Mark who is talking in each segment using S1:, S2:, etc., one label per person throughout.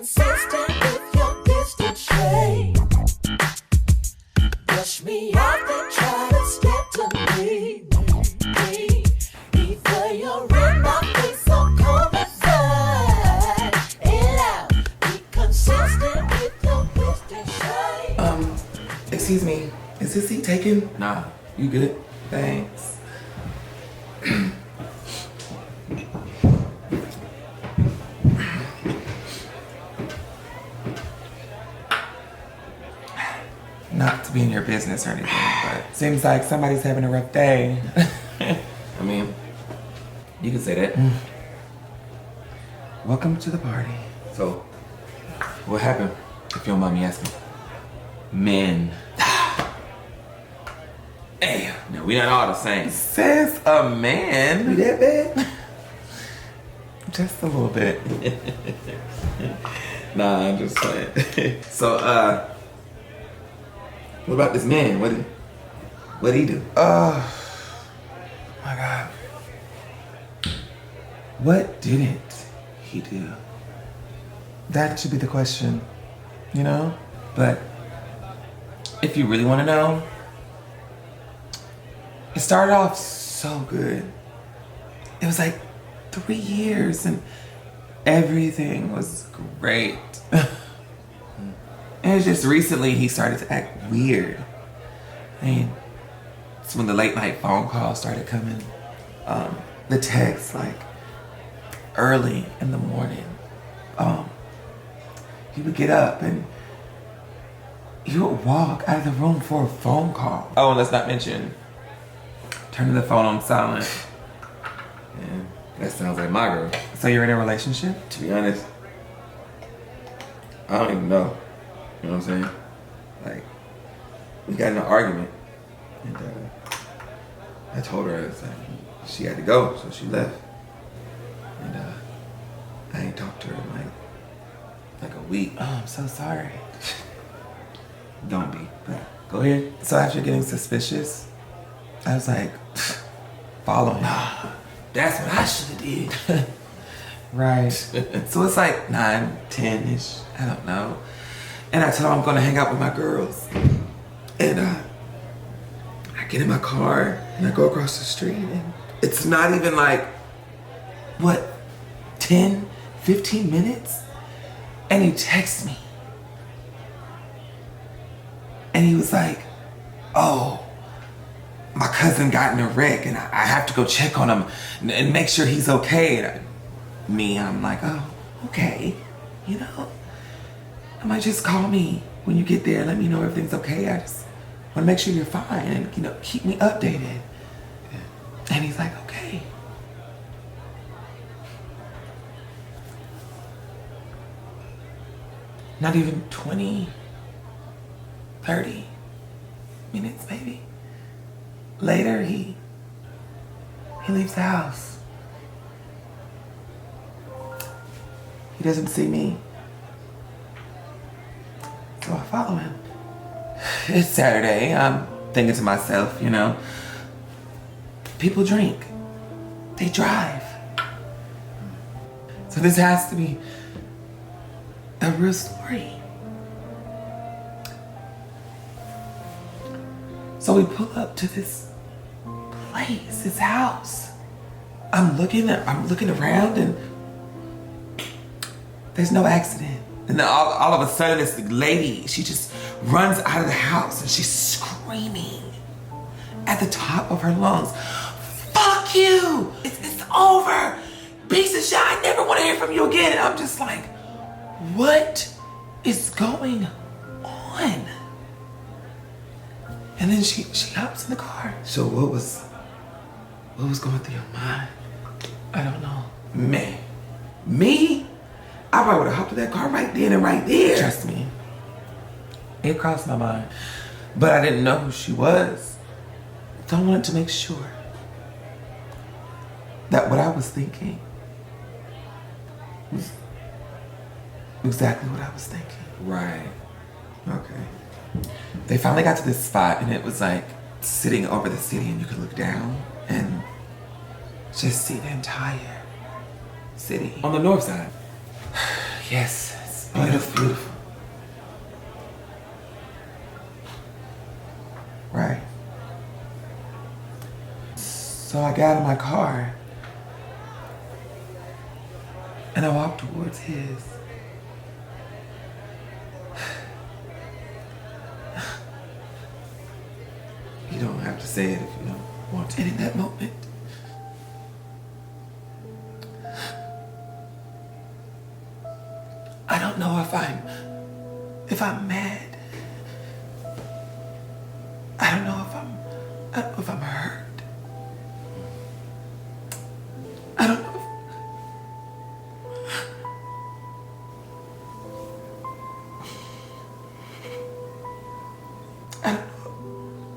S1: consistent with your distant shade. Push me out then try to step to me. Either you're in my face or come inside. It out. Be consistent with your distant shade.
S2: Excuse me. Is this seat taken?
S3: Nah, you good?
S2: Thanks. Not to be in your business or anything, but seems like somebody's having a rough day.
S3: I mean, you can say that.
S2: Welcome to the party.
S3: So, what happened, if you don't mind me asking? Men. Hey, now we not all the same.
S2: Says a man.
S3: You that bad?
S2: Just a little bit.
S3: Nah, I'm just playing. So, what about this man? What'd he do?
S2: Oh my God. What didn't he do? That should be the question, you know? But if you really want to know, it started off so good. It was like 3 years and everything was great. And it's just recently he started to act weird. I mean, it's when the late night phone calls started coming. The texts, like, early in the morning. He would get up and he would walk out of the room for a phone call. Oh, and let's not mention turning the phone on silent.
S3: Man, that sounds like my girl.
S2: So you're in a relationship?
S3: To be honest, I don't even know. You know what I'm saying? Like, we got in an argument, and I told her that she had to go, so she left. And I ain't talked to her in like a week.
S2: Oh, I'm so sorry.
S3: Don't be, but go ahead.
S2: So after getting suspicious, I was like, follow him.
S3: That's what I should have did.
S2: Right. So it's like 9, 10-ish, I don't know. And I tell him I'm gonna hang out with my girls. And I get in my car and I go across the street and it's not even like, what, 10, 15 minutes? And he texts me. And he was like, oh, my cousin got in a wreck and I have to go check on him and make sure he's okay. And I'm like, oh, okay, you know? I might just call me when you get there. Let me know everything's okay. I just want to make sure you're fine and, you know, keep me updated. And he's like, okay. Not even 20, 30 minutes maybe. Later, he leaves the house. He doesn't see me. So I follow him. It's Saturday. I'm thinking to myself, you know, people drink. They drive. So this has to be a real story. So we pull up to this place, this house. I'm looking around and there's no accident. And then all of a sudden this lady, she just runs out of the house and she's screaming at the top of her lungs, fuck you, it's over, piece of shit, I never want to hear from you again. And I'm just like, what is going on? And then she hops in the car.
S3: So what was going through your mind?
S2: I don't know.
S3: Man, me? I probably would have hopped in that car right then and right there.
S2: Trust me. It crossed my mind. But I didn't know who she was. So I wanted to make sure that what I was thinking was exactly what I was thinking.
S3: Right.
S2: Okay. They finally got to this spot and it was like sitting over the city and you could look down and just see the entire city.
S3: On the north side?
S2: Yes, it's Beautiful. Right. So I got in my car and I walked towards his. You don't have to say it if you don't want to. And in that moment, I don't know if I'm mad. I don't know if I'm hurt. I don't know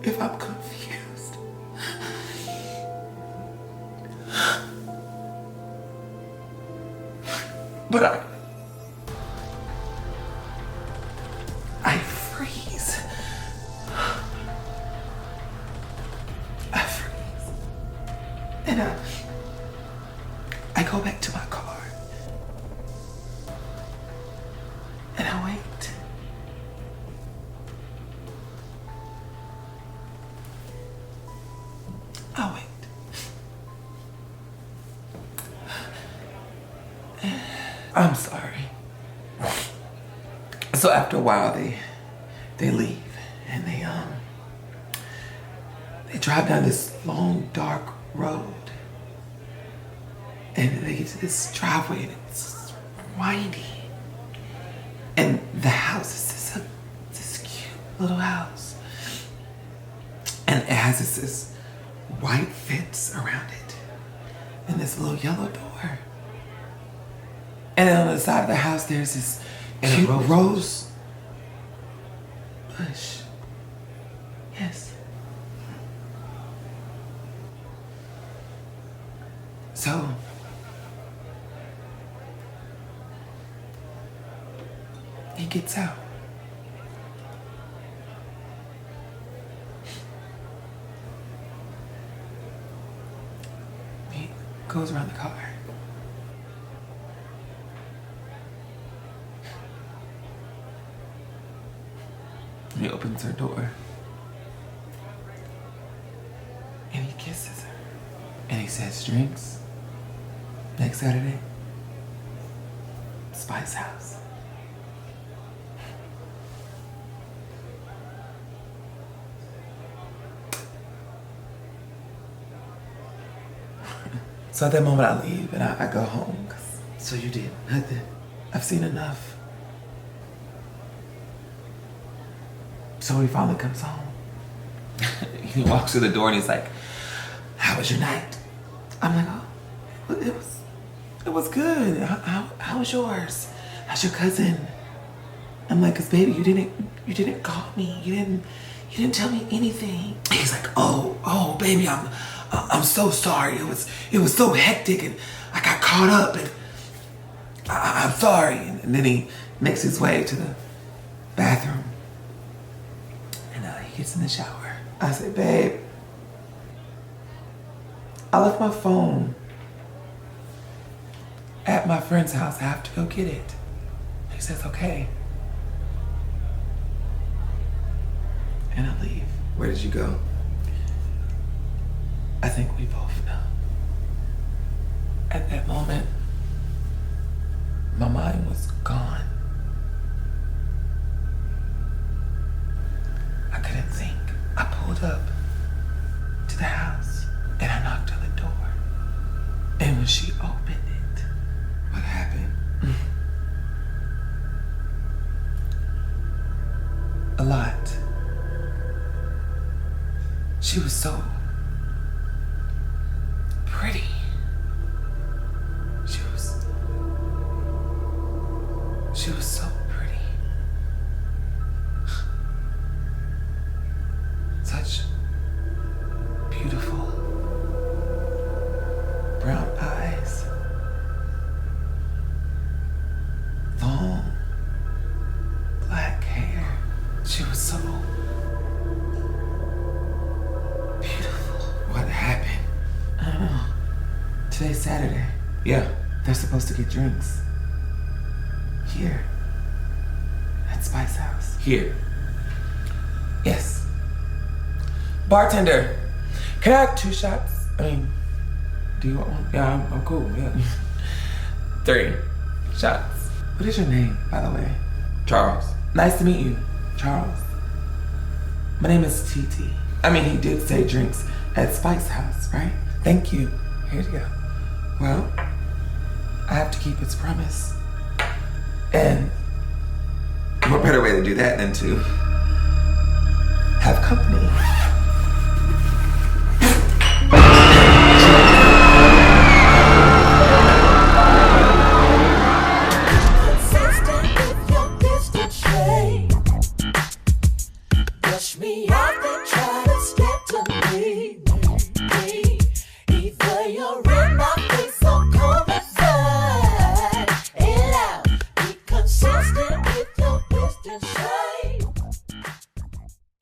S2: if I'm confused. But I freeze. I freeze. And I go back to my car. And I wait. I wait. I'm sorry. So after a while, they leave and they drive down this long, dark road. And they get to this driveway and it's windy. And the house is this cute little house. And it has this white fence around it and this little yellow door. And then on the side of the house, there's this cute rose bush. Yes. So he gets out. He goes around the car. He opens her door. And he kisses her. And he says, drinks next Saturday, Spice House. So at that moment I leave and I go home.
S3: So you did?
S2: Nothing. I've seen enough. So he finally comes home. He walks through the door and he's like, how was your night? I'm like, oh, it was good. How was yours? How's your cousin? I'm like, cause baby, you didn't call me. You didn't tell me anything. He's like, oh, baby, I'm so sorry. It was so hectic and I got caught up and I'm sorry. And then he makes his way to the bathroom. He gets in the shower. I say, babe, I left my phone at my friend's house. I have to go get it. He says, okay. And I leave.
S3: Where did you go?
S2: I think we both know. At that moment, my mind was gone. I couldn't think. I pulled up to the house and I knocked on the door. And when she opened it,
S3: What happened?
S2: a lot. She was so pretty. She was so pretty. Such beautiful brown eyes. Long black hair. She was so beautiful.
S3: What happened?
S2: I don't know. Today's Saturday.
S3: Yeah.
S2: They're supposed to get drinks. Here. at Spice House. Here. Yes. Bartender, can I have 2 shots? I mean, do you want one? Yeah, I'm cool, yeah. 3 shots. What is your name, by the way?
S3: Charles.
S2: Nice to meet you, Charles. My name is TT. I mean, he did say drinks at Spice House, right? Thank you. Here you go. Well, I have to keep its promise. And
S3: What better way to do that than to
S2: have company.
S1: Consistent with your distant shade. Brush me off and try to step to me. Either you're in my face or come inside. It out. Be consistent with your distant shade.